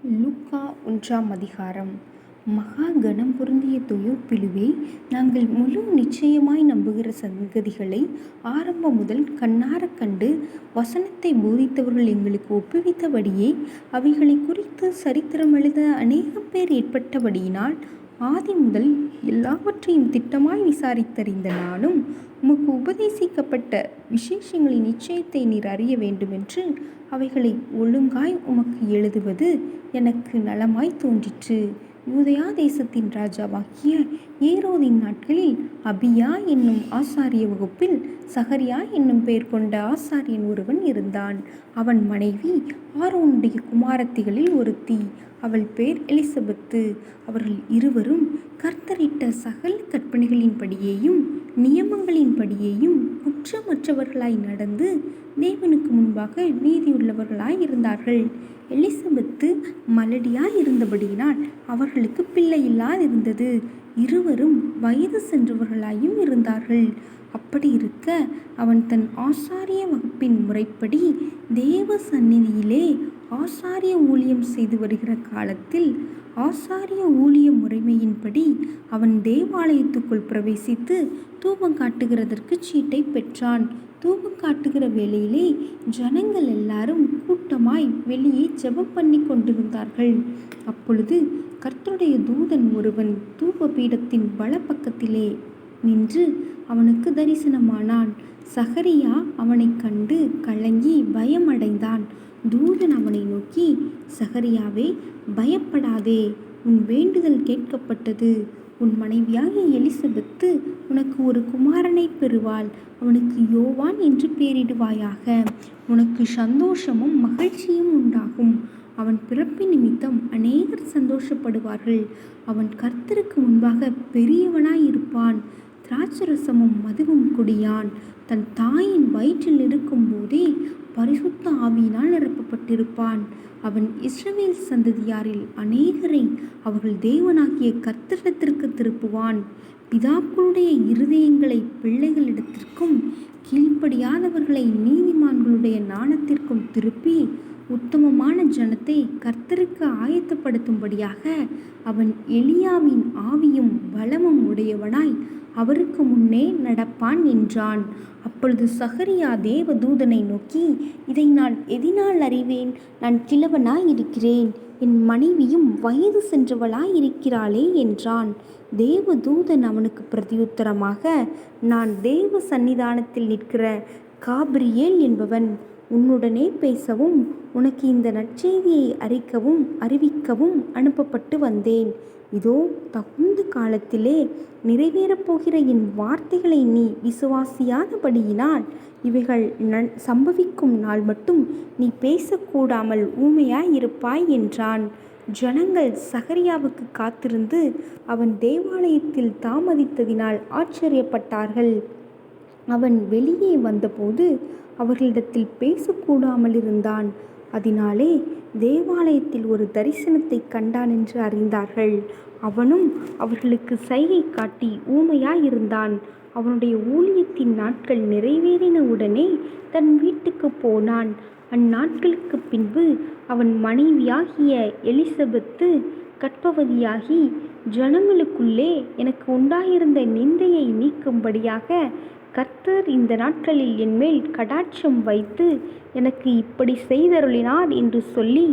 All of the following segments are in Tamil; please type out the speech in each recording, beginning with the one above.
லூக்கா 1 மகா கனம் பொருந்திய தொயோப்பிலுவே, நாங்கள் முழு நிச்சயமாய் நம்புகிற சங்கதிகளை ஆரம்பம் முதல் கண்ணாரக் கண்டு வசனத்தை போதித்தவர்கள் எங்களுக்கு ஒப்புவித்தபடியே அவைகளை குறித்து சரித்திரம் எழுத அநேகம் பேர் ஏற்பட்டபடியினால், ஆதி முதல் எல்லாவற்றையும் திட்டமாய் விசாரித்தறிந்த நானும், உமக்கு உபதேசிக்கப்பட்ட விசேஷங்களின் நிச்சயத்தை நீர் அறிய வேண்டுமென்று அவைகளை ஒழுங்காய் உமக்கு எழுதுவது எனக்கு நலமாய் தோன்றிற்று. யூதேயா தேசத்தின் ராஜாவாகிய ஏரோதின் நாட்களில் அபியா என்னும் ஆசாரிய வகுப்பில் சகரியா என்னும் பெயர் கொண்ட ஆசாரியன் ஒருவன் இருந்தான். அவன் மனைவி ஆரோனுடைய குமாரத்திகளில் ஒருத்தி. அவள் பேர் எலிசபெத்து. அவர்கள் இருவரும் கர்த்தரிட்ட சகல கற்பனைகளின்படியேயும் நியமங்களின்படியேயும் குற்றமற்றவர்களாய் நடந்து தேவனுக்கு முன்பாக நீதியுள்ளவர்களாய் இருந்தார்கள். எலிசபெத்து மலடியாய் இருந்தபடியினால் அவர்களுக்கு பிள்ளை இல்லாதிருந்தது. இருவரும் வயது சென்றவர்களாயும் இருந்தார்கள். அப்படி இருக்க அவன் தன் ஆசாரிய வகுப்பின் முறைப்படி தேவ சந்நிதியிலே ஆசாரிய ஊழியம் செய்து வருகிற காலத்தில், ஆசாரிய ஊழிய முறைமையின்படி அவன் தேவாலயத்துக்குள் பிரவேசித்து தூபம் காட்டுகிறதற்கு சீட்டை பெற்றான். தூபம் காட்டுகிற வேளையிலே ஜனங்கள் எல்லாரும் கூட்டமாய் வெளியே ஜெபம் பண்ணி கொண்டிருந்தார்கள். அப்பொழுது கர்த்தருடைய தூதன் ஒருவன் தூப பீடத்தின் வலப்பக்கத்திலே நின்று அவனுக்கு தரிசனமானான். சகரியா அவனை கண்டு கலங்கி பயமடைந்தான். தூதன் அவனை நோக்கி, சகரியாவே, பயப்படாதே, உன் வேண்டுதல் கேட்கப்பட்டது. உன் மனைவியாகிய எலிசபெத்து உனக்கு ஒரு குமாரனை பெறுவாள். அவனுக்கு யோவான் என்று பெயரிடுவாயாக. உனக்கு சந்தோஷமும் மகிழ்ச்சியும் உண்டாகும். அவன் பிறப்பின் நிமித்தம் அநேகர் சந்தோஷப்படுவார்கள். அவன் கர்த்தருக்கு முன்பாக பெரியவனாய் இருப்பான். திராட்சரசமும் மதுவும் குடியான். தன் தாயின் வயிற்றில் இருக்கும் போதே பரிசுத்த ஆவியினால் நிரப்பப்பட்டிருப்பான். அவன் இஸ்ரவேல் சந்ததியாரில் அநேகரை அவர்கள் தேவனாகிய கர்த்தரிடத்திற்கு திருப்புவான். பிதாக்களுடைய இருதயங்களை பிள்ளைகளிடத்திற்கும் கீழ்ப்படியாதவர்களை நீதிமான்களுடைய ஞானத்திற்கும் திருப்பி உத்தமமான ஜனத்தை கர்த்தருக்கு ஆயத்தப்படுத்தும்படியாக அவன் எலியாவின் ஆவியும் பலமும் உடையவனாய் அவருக்கு முன்னே நடப்பான் என்றான். அப்பொழுது சகரியா தேவ தூதனை நோக்கி, இதை நான் எதினால் அறிவேன்? நான் கிழவனாய் இருக்கிறேன், என் மனைவியும் வயது சென்றவளாய் இருக்கிறாளே என்றான். தேவ தூதன் அவனுக்கு பிரதியுத்தரமாக, நான் தேவ சந்நிதானத்தில் நிற்கிற காபிரியேல் என்பவன். உன்னுடனே பேசவும் உனக்கு இந்த நற்செய்தியை அறிவிக்கவும் அனுப்பப்பட்டு வந்தேன். இதோ, தகுந்த காலத்திலே நிறைவேறப்போகிற என் வார்த்தைகளை நீ விசுவாசியாதபடியினால் இவைகள் சம்பவிக்கும் நாள் மட்டும் நீ பேசக்கூடாமல் ஊமையாய் இருப்பாய் என்றான். ஜனங்கள் சகரியாவுக்கு காத்திருந்து அவன் தேவாலயத்தில் தாமதித்ததினால் ஆச்சரியப்பட்டார்கள். அவன் வெளியே வந்தபோது அவர்களிடத்தில் பேசக்கூடாமல் இருந்தான். அதனாலே தேவாலயத்தில் ஒரு தரிசனத்தை கண்டான் என்று அறிந்தார்கள். அவனும் அவர்களுக்கு சைகை காட்டி ஊமையாயிருந்தான். அவனுடைய ஊழியத்தின் நாட்கள் நிறைவேறின உடனே தன் வீட்டுக்கு போனான். அந்நாட்களுக்கு பின்பு அவன் மனைவியாகிய எலிசபெத்து கர்ப்பவதியாகி, ஜனங்களுக்குள்ளே எனக்கு உண்டாயிருந்த நிந்தையை நீக்கும்படியாக கர்த்தர் இந்த நாட்களில் என்மேல் கடாட்சம் வைத்து எனக்கு இப்படி செய்தருளினார் என்று சொல்லி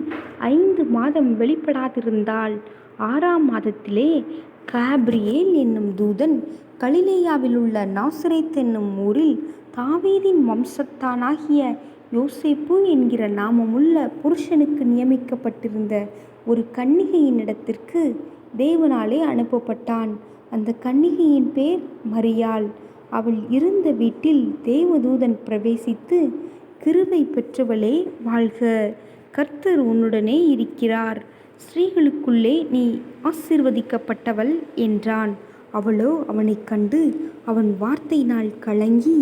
5 மாதம் வெளிப்படாதிருந்தாள். 6ஆம் மாதத்திலே காபிரியேல் என்னும் தூதன் கலிலேயாவில் உள்ள நாசரேத் என்னும் ஊரில் தாவீதின் வம்சத்தானாகிய யோசேப்பு என்கிற நாமமுள்ள புருஷனுக்கு நியமிக்கப்பட்டிருந்த ஒரு கன்னிகையின் இடத்திற்கு தேவனாலே அனுப்பப்பட்டான். அந்த கன்னிகையின் பேர் மரியாள். அவள் இருந்த வீட்டில் தேவதூதன் பிரவேசித்து, கிருபை பெற்றவளே வாழ்க, கர்த்தர் உன்னுடனே இருக்கிறார், ஸ்திரீகளுக்குள்ளே நீ ஆசீர்வதிக்கப்பட்டவள் என்றான். அவளோ அவனை கண்டு அவன் வார்த்தையினால் கலங்கி,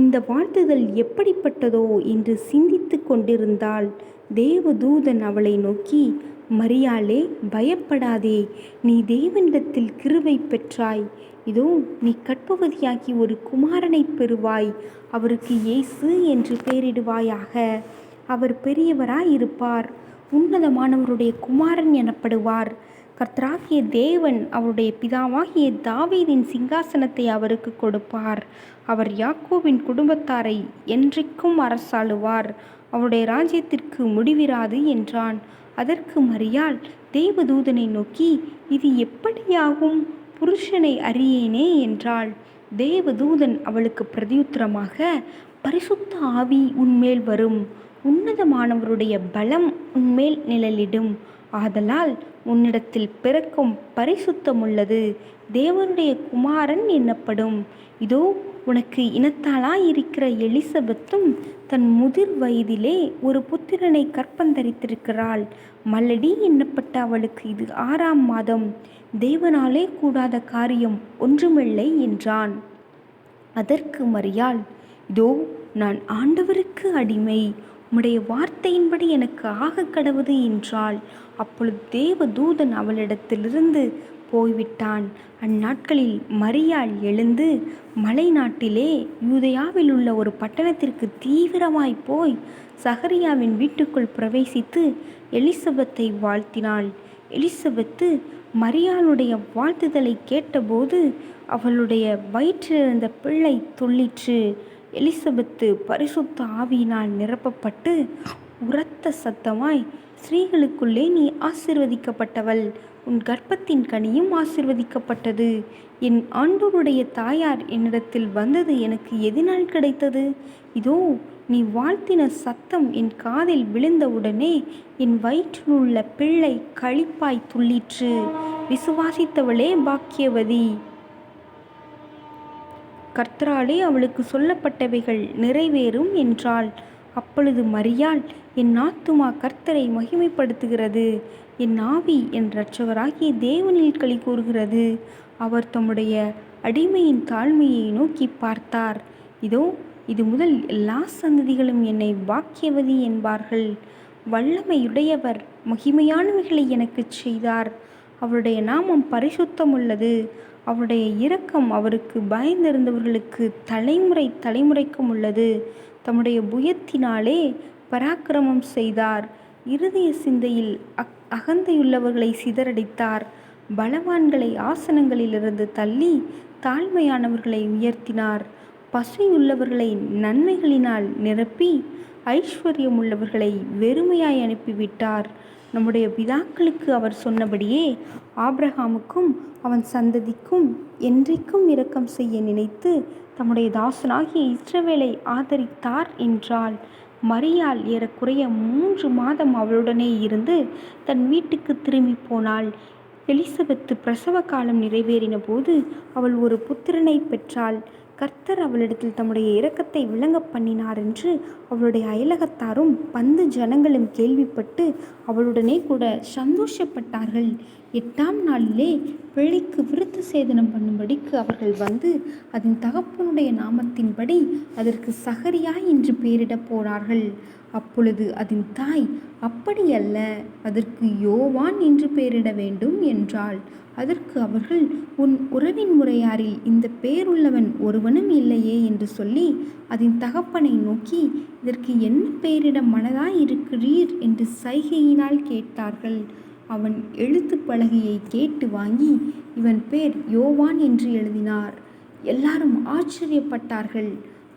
இந்த வாழ்த்துதல் எப்படிப்பட்டதோ என்று சிந்தித்து கொண்டிருந்தாள். தேவதூதன் அவளை நோக்கி, மரியாளே, பயப்படாதே, நீ தேவனிடத்தில் கிருபை பெற்றாய். இதோ, நீ கர்ப்பவதியாகி ஒரு குமாரனை பெறுவாய். அவருக்கு இயேசு என்று பெயரிடுவாயாக. அவர் பெரியவராயிருப்பார். உன்னதமானவருடைய குமாரன் எனப்படுவார். கர்த்தராகிய தேவன் அவருடைய பிதாவாகிய தாவீதின் சிங்காசனத்தை அவருக்கு கொடுப்பார். அவர் யாக்கோபின் குடும்பத்தாரை என்றைக்கும் அரசாளுவார். அவருடைய ராஜ்யத்திற்கு முடிவிராது என்றான். அதற்கு மரியாள் தேவதூதனை நோக்கி, இது எப்படியாகும்? புருஷனை அறியேனே என்றாள். தேவதூதன் அவளுக்கு பிரதியுத்தரமாக, பரிசுத்த ஆவி உன்மேல் வரும், உன்னதமானவருடைய பலம் உன்மேல் நிழலிடும். ஆதலால் உன்னிடத்தில் பிறக்கும் பரிசுத்தமுள்ளது தேவனுடைய குமாரன் என்னப்படும். இதோ உனக்கு இனத்தாளாயிருக்கிற எலிசபெத்தும் தன் முதிர் வயதிலே ஒரு புத்திரனை கற்பந்தரித்திருக்கிறாள். மல்லடி என்னப்பட்ட அவளுக்கு இது 6ஆம் மாதம். தேவனாலே கூடாத காரியம் ஒன்றுமில்லை என்றான். அதற்கு மரியாள், இதோ நான் ஆண்டவருக்கு அடிமை, உம்முடைய வார்த்தையின்படி எனக்கு ஆக கடவுது என்றாள். அப்பொழுது தேவதூதன் அவளிடத்திலிருந்து போய்விட்டான். அந்நாட்களில் மரியாள் எழுந்து மலை நாட்டிலே யூதேயாவில் உள்ள ஒரு பட்டணத்திற்கு தீவிரமாய் போய் சகரியாவின் வீட்டுக்குள் பிரவேசித்து எலிசபெத்தை வாழ்த்தினாள். எலிசபெத்து மரியாளுடைய வாழ்த்துதலை கேட்டபோது அவளுடைய வயிற்றிலிருந்த பிள்ளை துள்ளிற்று. எலிசபெத்து பரிசுத்த ஆவியினால் நிரப்பப்பட்டு உரத்த சத்தமாய், ஸ்திரீகளுக்குள்ளே நீ ஆசீர்வதிக்கப்பட்டவள், உன் கர்ப்பத்தின் கனியும் ஆசீர்வதிக்கப்பட்டது. என் ஆண்டவருடைய தாயார் என்னிடத்தில் வந்தது எனக்கு எதினால் கிடைத்தது? இதோ நீ வாழ்த்தின சத்தம் என் காதில் விழுந்தவுடனே என் வயிற்றில் உள்ள பிள்ளை களிப்பாய் துள்ளிற்று. விசுவாசித்தவளே பாக்கியவதி, கர்த்தராலே அவளுக்கு சொல்லப்பட்டவைகள் நிறைவேறும் என்றாள். அப்பொழுது மரியாள், என் ஆத்துமா கர்த்தரை மகிமைப்படுத்துகிறது, என் ஆவி என் இரட்சகராகிய தேவனில் களி கூறுகிறது. அவர் தம்முடைய அடிமையின் தாழ்மையை நோக்கி பார்த்தார். இதோ இது முதல் எல்லா சந்ததிகளும் என்னை பாக்கியவதி என்பார்கள். வல்லமையுடையவர் மகிமையானவைகளை எனக்கு செய்தார். அவருடைய நாமம் பரிசுத்தமுள்ளது. அவருடைய இரக்கம் அவருக்கு பயந்திருந்தவர்களுக்கு தலைமுறை தலைமுறைக்கும் உள்ளது. தம்முடைய புயத்தினாலே பராக்கிரமம் செய்தார். இருதய சிந்தையில் அகந்தையுள்ளவர்களை சிதறடித்தார். பலவான்களை ஆசனங்களிலிருந்து தள்ளி தாழ்மையானவர்களை உயர்த்தினார். பசியுள்ளவர்களை நன்மைகளினால் நிரப்பி ஐஸ்வர்யமுள்ளவர்களை வெறுமையாய் அனுப்பிவிட்டார். நம்முடைய பிதாக்களுக்கு அவர் சொன்னபடியே ஆபிரகாமுக்கும் அவன் சந்ததிக்கும் என்றைக்கும் இரக்கம் செய்ய நினைத்து தம்முடைய தாசனாகிய இஸ்ரவேலை ஆதரித்தார் என்றாள். மரியாள் ஏறக்குறைய 3 மாதம் அவளுடனே இருந்து தன் வீட்டுக்கு திரும்பி போனாள். எலிசபெத்து பிரசவ காலம் நிறைவேறின போது அவள் ஒரு புத்திரனை பெற்றாள். கர்த்தர் அவளிடத்தில் தம்முடைய இரக்கத்தை விளங்க பண்ணினார் என்று அவளுடைய அயலகத்தாரும் பந்து ஜனங்களும் கேள்விப்பட்டு அவளுடனே கூட சந்தோஷப்பட்டார்கள். 8ஆம் நாளிலே பிள்ளைக்கு விருத்த சேதனம் பண்ணும்படிக்கு அவர்கள் வந்து அதன் தகப்பனுடைய நாமத்தின்படி அதற்கு சகரியா என்று பெயரிடப் போனார்கள். அப்பொழுது அதன் தாய், அப்படியல்ல, அதற்கு யோவான் என்று பெயரிட வேண்டும் என்றாள். அதற்கு அவர்கள், உன் உறவின் முறையாரில் இந்த பெயருள்ளவன் ஒருவனும் இல்லையே என்று சொல்லி அதன் தகப்பனை நோக்கி, இதற்கு என்ன பெயரிட மனதாய் இருக்கிறீர் என்று சைகையினால் கேட்டார்கள். அவன் எழுத்து பலகையை கேட்டு வாங்கி இவன் பேர் யோவான் என்று எழுதினார். எல்லாரும் ஆச்சரியப்பட்டார்கள்.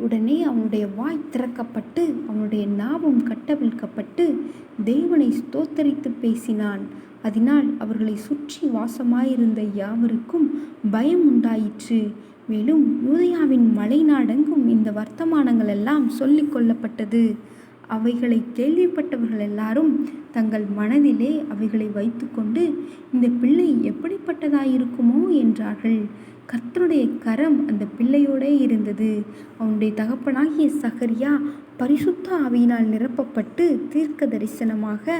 உடனே அவனுடைய வாய் திறக்கப்பட்டு அவனுடைய நாவும் கட்டவிழ்க்கப்பட்டு தேவனை ஸ்தோத்தரித்து பேசினான். அதனால் அவர்களை சுற்றி வாசமாயிருந்த யாவருக்கும் பயம் உண்டாயிற்று. மேலும் யூதேயாவின் மலைநாடெங்கும் இந்த வர்த்தமானங்கள் எல்லாம் சொல்லிக் கொள்ளப்பட்டது. அவைகளை கேள்விப்பட்டவர்கள் எல்லாரும் தங்கள் மனதிலே அவைகளை வைத்துக்கொண்டு, இந்த பிள்ளை எப்படிப்பட்டதாயிருக்குமோ என்றார்கள். கர்த்தருடைய கரம் அந்த பிள்ளையோடே இருந்தது. அவனுடைய தகப்பனாகிய சகரியா பரிசுத்த ஆவியினால் நிரப்பப்பட்டு தீர்க்க தரிசனமாக,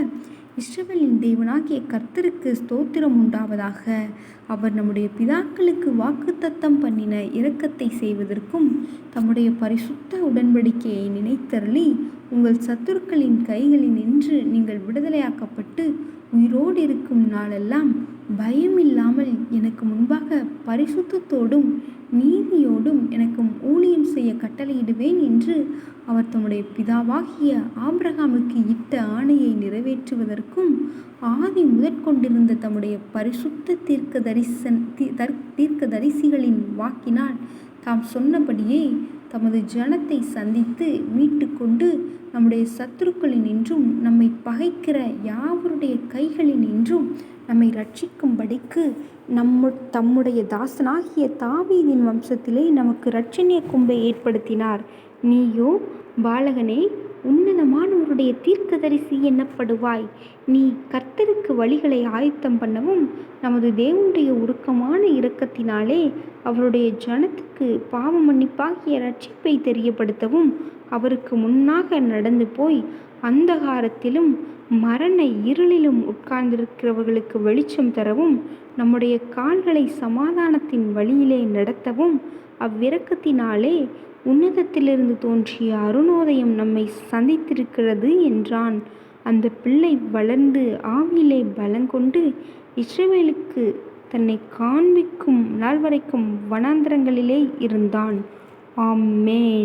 இஸ்ரவேலின் தேவனாகிய கர்த்தருக்கு ஸ்தோத்திரம் உண்டாவதாக, அவர் நம்முடைய பிதாக்களுக்கு வாக்குத்தத்தம் பண்ணின இரக்கத்தை செய்வதற்கும் தம்முடைய பரிசுத்த உடன்படிக்கையை நினைத்தருளி உங்கள் சத்துருக்களின் கைகளில் நின்று நீங்கள் விடுதலையாக்கப்பட்டு உயிரோடு இருக்கும் நாளெல்லாம் பயமில்லாமல் எனக்கு முன்பாக பரிசுத்தத்தோடும் நீதியோடும் எனக்கும் ஊழியம் செய்ய கட்டளையிடுவேன் என்று அவர் தம்முடைய பிதாவாகிய ஆபிரகாமுக்கு இட்ட ஆணையை நிறைவேற்றுவதற்கும் ஆதி முதற்கொண்டிருந்த தம்முடைய பரிசுத்த தீர்க்கதரிசிகளின் வாக்கினால் தாம் சொன்னபடியே தமது ஜனத்தை சந்தித்து மீட்டு கொண்டு நம்முடைய சத்துருக்களினின்றும் நம்மை பகைக்கிற யாவருடைய கைகளினின்றும் நம்மை ரட்சிக்கும்படிக்கு தம்முடைய தாசனாகிய தாவீதின் வம்சத்திலே நமக்கு இரட்சணிய கொம்பை ஏற்படுத்தினார். நீயோ பாலகனே, உன்னதமானவருடைய தீர்க்கதரிசி என்னப்படுவாய். நீ கர்த்தருக்கு வழிகளை ஆயத்தம் பண்ணவும் நமது தேவனுடைய உருக்கமான இரக்கத்தினாலே அவருடைய ஜனத்துக்கு பாவ மன்னிப்பாகிய இரட்சிப்பை தெரியப்படுத்தவும் அவருக்கு முன்னாக நடந்து போய் அந்தகாரத்திலும் மரண இருளிலும் உட்கார்ந்திருக்கிறவர்களுக்கு வெளிச்சம் தரவும் நம்முடைய கால்களை சமாதானத்தின் வழியிலே நடத்தவும் அவ்விரக்கத்தினாலே உன்னதத்திலிருந்து தோன்றிய அருணோதயம் நம்மை சந்தித்திருக்கிறது என்றான். அந்த பிள்ளை வளர்ந்து ஆவியிலே பலங்கொண்டு இஸ்ரவேலுக்கு தன்னை காண்பிக்கும் நாள் வரைக்கும் வனாந்தரங்களிலே இருந்தான். ஆமென்.